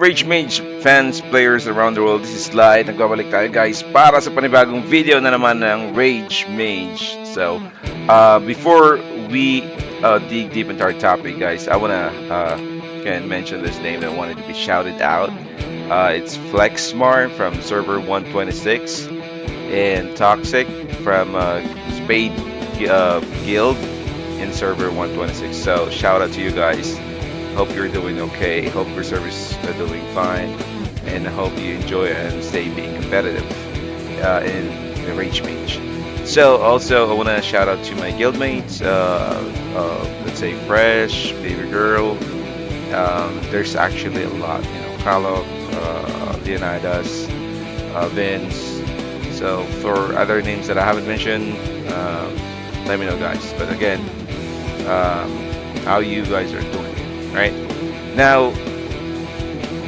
Rage Mage fans, players around the world, this is Light. Nagbabalik tayo guys para sa panibagong video na naman ng Rage Mage. So, before we dig deep into our topic guys, I wanna can mention this name that wanted to be shouted out. It's Flexmar from server 126 and Toxic from Spade Guild in server 126. So shout out to you guys. Hope you're doing okay. Hope your service are doing fine, and I hope you enjoy and stay being competitive in the Rage Mage. So also I want to shout out to my guildmates. Let's say Fresh, Baby Girl. There's actually a lot. You know, Carlo, Leonidas, Vince. So for other names that I haven't mentioned, let me know, guys. But again, how you guys are doing. Right now,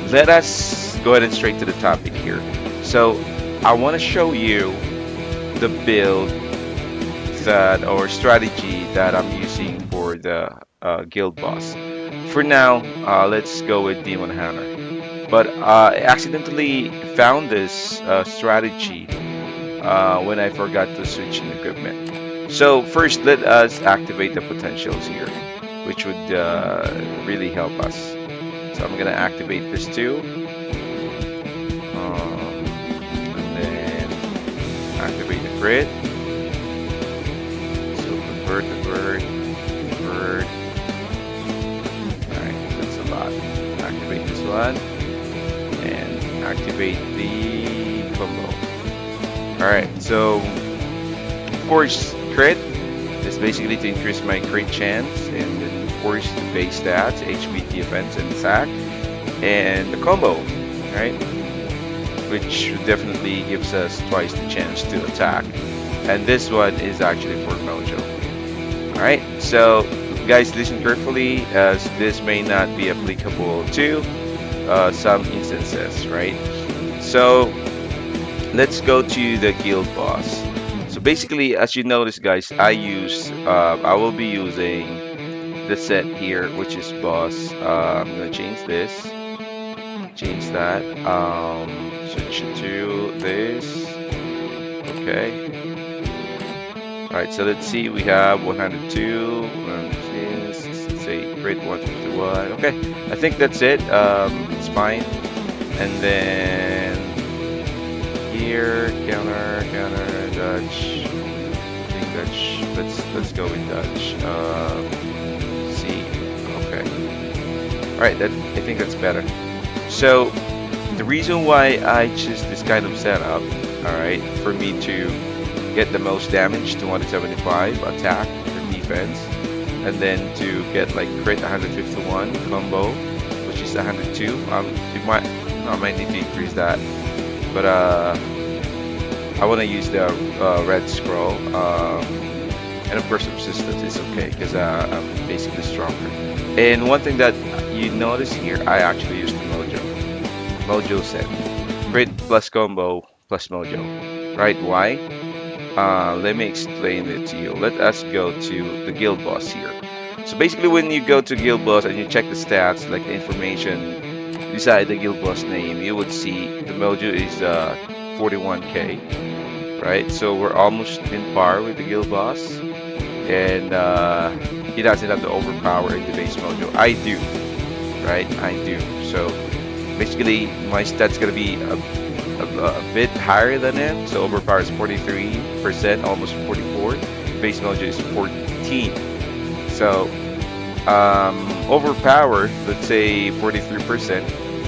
let us go ahead and straight to the topic here. So I want to show you the build that or strategy that I'm using for the guild boss. For now, let's go with Demon Hammer. But I accidentally found this strategy when I forgot to switch in equipment. So first, let us activate the potentials here, which would really help us. So I'm gonna activate this too, and then activate the crit. So convert. Alright, that's a lot. Activate this one and activate the combo. Alright, so of course crit is basically to increase my crit chance, and then of course the base stats, HP, defense, and attack, and the combo, right? Which definitely gives us twice the chance to attack. And this one is actually for Mojo. Alright, so guys, listen carefully, as this may not be applicable to some instances, right? So let's go to the guild boss. So basically, as you notice guys, I will be using the set here, which is boss. I'm gonna change that, switch it to this. Okay. Alright, so let's see, we have 102, let's say crit 151. Okay, I think that's it. It's fine. And then here, counter, dodge. I think dodge. Let's go with dodge. C. Okay. All right. I think that's better. So the reason why I choose this kind of setup, all right, for me to get the most damage, 275 attack or defense, and then to get like crit 151 combo, which is 102. I might need to increase that. But I want to use the red scroll, and of course resistance is okay because I'm basically stronger. And one thing that you notice here, I actually used the Mojo set, crit plus combo plus Mojo. Right? Why? Let me explain it to you. Let us go to the guild boss here. So basically, when you go to guild boss and you check the stats, like the information beside the guild boss name, you would see the Mojo is 41k, right? So we're almost in par with the guild boss, and he doesn't have the overpower in the base Mojo. I do, right? I do. So basically, my stats gonna be a bit higher than him. So overpower is 43%, almost 44. Base Mojo is 14. So overpower, let's say 43%.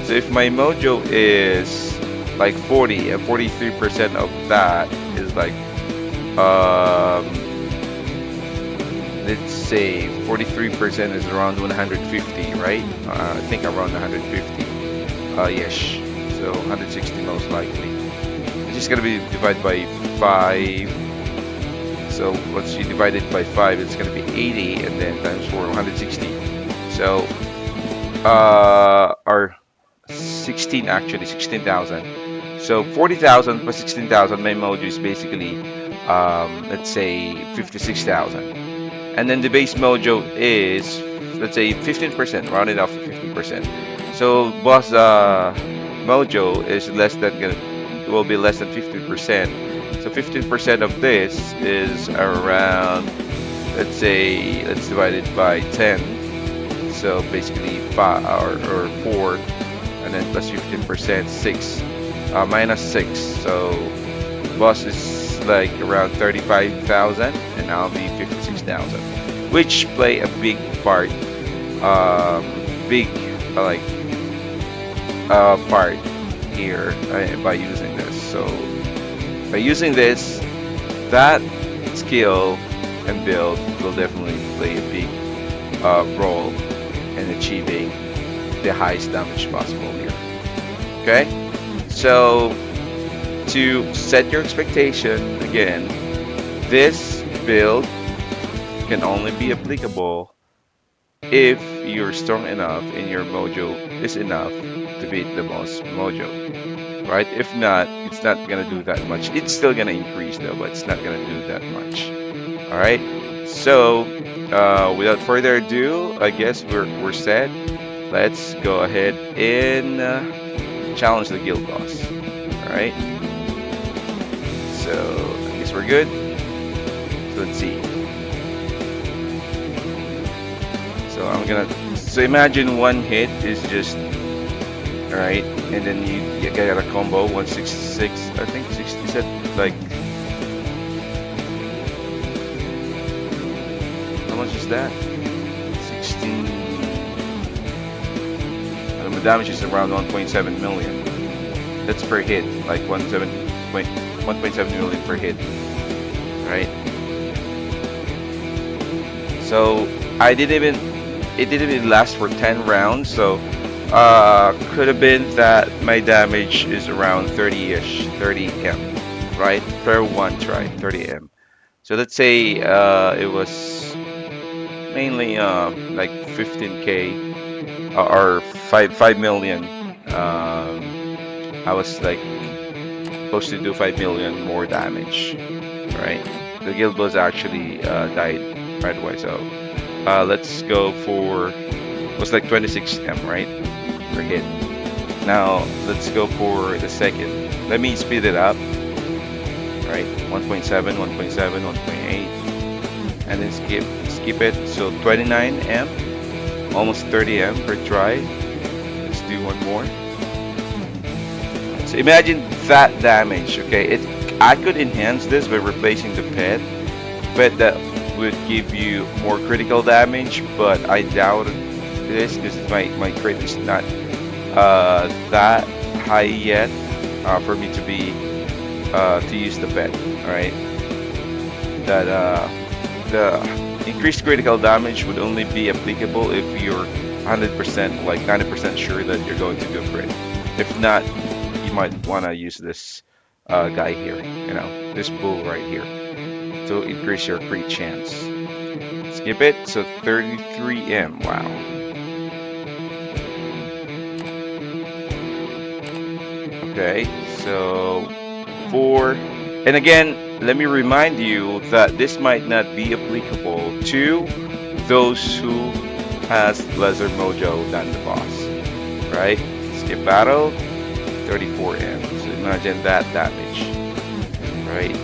So if my Mojo is like 40 and 43% of that is like let's say 43% is around 150, right? I think around 150. Yes. So 160 most likely. It's just gonna be divided by 5. So once you divide it by 5, it's gonna be 80, and then times 4, 160. So or 16 actually, 16,000. So 40,000 plus 16,000, my Mojo is basically let's say 56,000. And then the base Mojo is, let's say 15%, rounded off to 15%. So boss mojo is less than will be less than 15%. So 15% of this is around, let's say, let's divide it by 10. So basically 5 or 4, and then plus 15%, 6, minus 6. So boss is like around 35,000, and I'll be 56,000, which play a big part, big like part here by using this. So by using this, that skill and build will definitely play a big role in achieving the highest damage possible here. Okay, so to set your expectation again, this build can only be applicable if you're strong enough and your mojo is enough to beat the boss mojo, right? If not, it's not gonna do that much. It's still gonna increase though, but it's not gonna do that much. All right, so without further ado, I guess we're set. Let's go ahead and challenge the guild boss. All right, so I guess we're good. So let's see. So I'm gonna, so imagine one hit is just, all right, and then you get a combo 166, I think 60 set, like, how much is that? 16. The damage is around 1.7 million. That's per hit, like 1.7 million per hit, right? So it didn't even last for 10 rounds, so could have been that my damage is around 30-ish, 30M, right? Per one try, 30M. So let's say it was mainly like 15k or 5 million. I was like supposed to do 5 million more damage, right? The guild boss actually died right away, so let's go for, it was like 26M, right, per hit. Now let's go for the second. Let me speed it up, right? 1.7, 1.7, 1.8, and then skip it. So 29M, almost 30M per try. Let's do one more. So imagine that damage. Okay, I could enhance this by replacing the pet that would give you more critical damage, but I doubt this because my crit is not that high yet for me to be to use the pet. All right, that the increased critical damage would only be applicable if you're 100%, like 90% sure that you're going to go for it. If not, you might want to use this guy here, you know, this bull right here, to increase your crit chance. Skip it. So 33M. Wow. Okay, so 4. And again, let me remind you that this might not be applicable to those who has lesser mojo than the boss, right? Skip battle, 34M. So imagine that damage, right?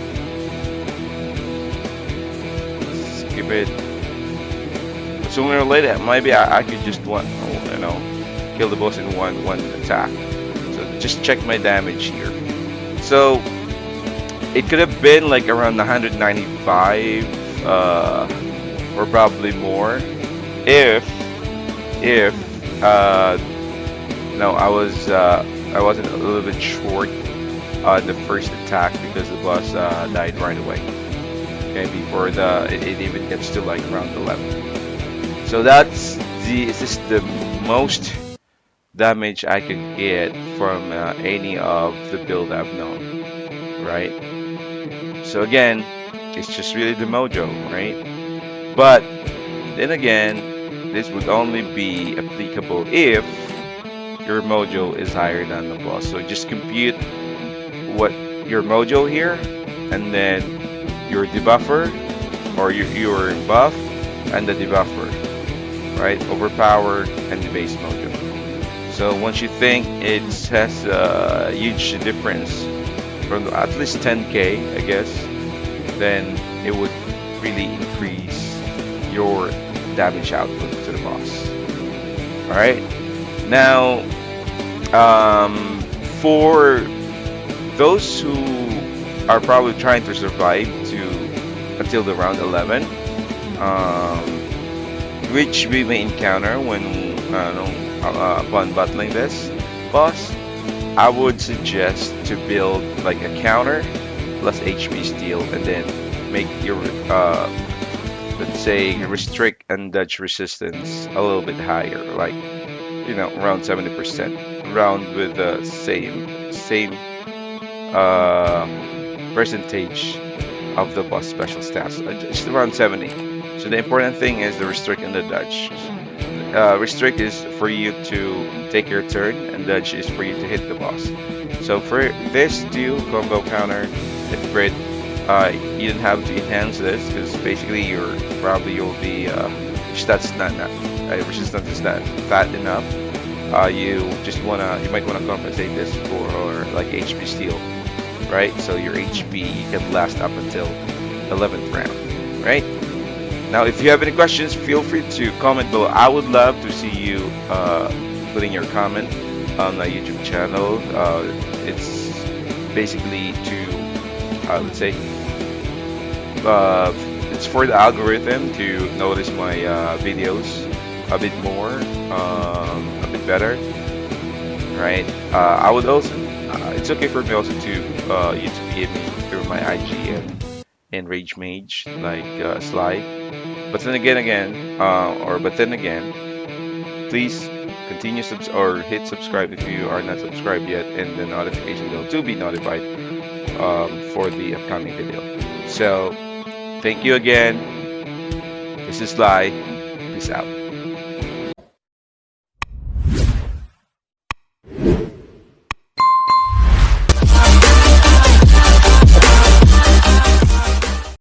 Skip it. But sooner or later, maybe I could just kill the boss in one attack. So just check my damage here. So it could have been like around 195 or probably more if I wasn't a little bit short on the first attack because the boss died right away. Okay, before it even gets to like around 11. So this is the most damage I could get from any of the build I've known, right? So again, it's just really the mojo, right? But then again, this would only be applicable if your mojo is higher than the boss. So just compute what your mojo here, and then your debuffer or your buff and the debuffer, right? Overpowered and the base mojo. So once you think it has a huge difference from at least 10k, I guess, then it would really increase your damage output to the boss. All right. Now, for those who are probably trying to survive to until the round 11, um, which we may encounter when upon battling this boss, I would suggest to build like a counter plus HP steal, and then make your let's say restrict and dodge resistance a little bit higher, like around 70%, around with the same uh, percentage of the boss special stats, just around 70. So the important thing is the restrict and the dodge. Restrict is for you to take your turn, and dodge is for you to hit the boss. So for this two combo counter and crit, you don't have to enhance this because basically you'll be stats not resistance is not fat enough. You might wanna compensate this for like HP steal, right? So your HP can last up until 11th round, right? Now, if you have any questions, feel free to comment below. I would love to see you putting your comment on my YouTube channel. It's basically to, let's say, it's for the algorithm to notice my videos a bit more, a bit better, right? I would also, it's okay for me also to you to PM me through my IG and Rage Mage, like Sly. But then again, please continue or hit subscribe if you are not subscribed yet, and the notification bell to be notified for the upcoming video. So, thank you again. This is Sly. Peace out.